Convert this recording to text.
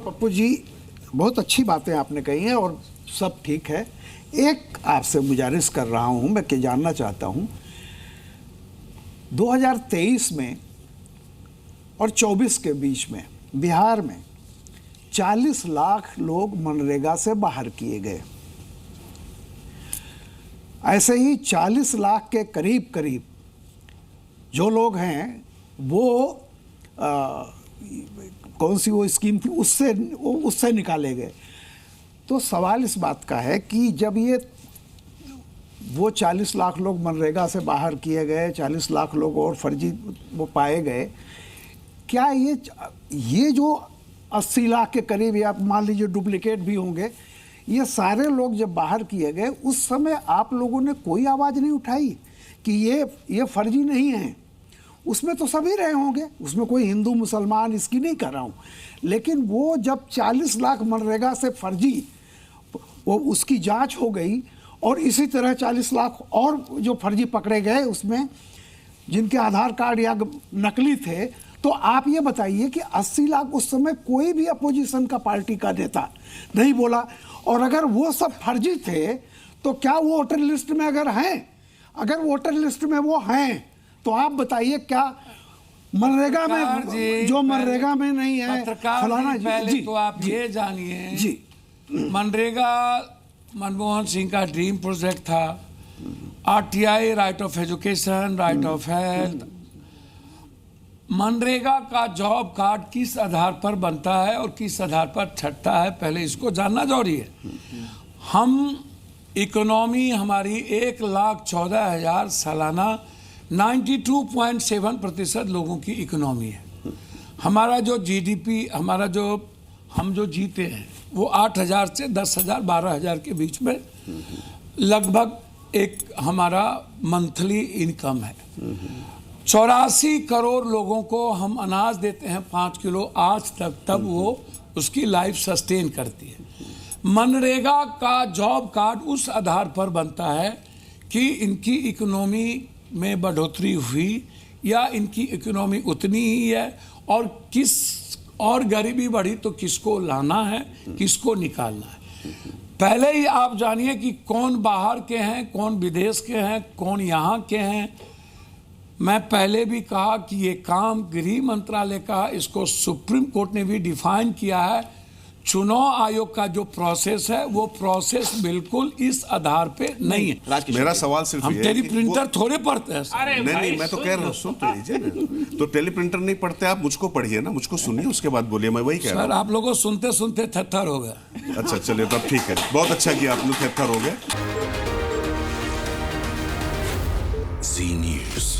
पप्पू जी, बहुत अच्छी बातें आपने कही हैं और सब ठीक है। एक आपसे गुजारिश कर रहा हूं मैं कि जानना चाहता हूं, 2023 में और 24 के बीच में बिहार में 40 लाख लोग मनरेगा से बाहर किए गए। ऐसे ही 40 लाख के करीब करीब जो लोग हैं वो कौन सी वो स्कीम थी उससे निकाले गए। तो सवाल इस बात का है कि जब ये वो 40 लाख लोग मनरेगा से बाहर किए गए, 40 लाख लोग और फर्जी वो पाए गए, क्या ये जो 80 लाख के करीब या मान लीजिए डुप्लीकेट भी होंगे, ये सारे लोग जब बाहर किए गए उस समय आप लोगों ने कोई आवाज़ नहीं उठाई कि ये फर्जी नहीं है? उसमें तो सभी रहे होंगे, उसमें कोई हिंदू मुसलमान इसकी नहीं कर रहा हूँ, लेकिन वो जब 40 लाख मनरेगा से फर्जी वो उसकी जांच हो गई और इसी तरह 40 लाख और जो फर्जी पकड़े गए उसमें जिनके आधार कार्ड या नकली थे, तो आप ये बताइए कि 80 लाख उस समय कोई भी अपोजिशन का पार्टी का नेता नहीं बोला। और अगर वो सब फर्जी थे तो क्या वो वोटर लिस्ट में अगर वोटर लिस्ट में वो हैं तो आप बताइए क्या मनरेगा में जो मनरेगा में नहीं है फलाना पहले तो आप ये जानिए जी, मनरेगा मनमोहन सिंह का ड्रीम प्रोजेक्ट था। RTI, right of education, right of health, MNREGA का जॉब कार्ड किस आधार पर बनता है और किस आधार पर छटता है, पहले इसको जानना जरूरी है। हम इकोनॉमी हमारी 1,14,000 सालाना 92.7% लोगों की इकोनॉमी है। हमारा जो जीडीपी, हमारा जो हम जो जीते हैं वो 8,000 से 10,000 12,000 के बीच में लगभग एक हमारा मंथली इनकम है। 84 करोड़ लोगों को हम अनाज देते हैं 5 किलो आज तक, तब वो उसकी लाइफ सस्टेन करती है। मनरेगा का जॉब कार्ड उस आधार पर बनता है कि इनकी इकोनॉमी में बढ़ोतरी हुई या इनकी इकोनॉमी उतनी ही है, और किस और गरीबी बढ़ी तो किसको लाना है, किसको निकालना है। पहले ही आप जानिए कि कौन बाहर के हैं, कौन विदेश के हैं, कौन यहाँ के हैं। मैं पहले भी कहा कि ये काम गृह मंत्रालय का, इसको सुप्रीम कोर्ट ने भी डिफाइन किया है। चुनाव आयोग का जो प्रोसेस है वो प्रोसेस बिल्कुल इस आधार पे नहीं है। मेरा सवाल सिर्फ हम टेली प्रिंटर थोड़े पढ़ते हैं। नहीं, मैं तो कह रहा हूँ, सुन तो लीजिए ना। तो टेली प्रिंटर नहीं पढ़ते आप, मुझको पढ़िए ना, मुझको सुनिए, उसके बाद बोलिए। मैं वही कह रहा हूँ। सर आप लोगों सुनते सुनते थरथर हो गए। अच्छा चलिए, तब ठीक है, बहुत अच्छा किया आप लोग थरथर हो गए। जी न्यूज़।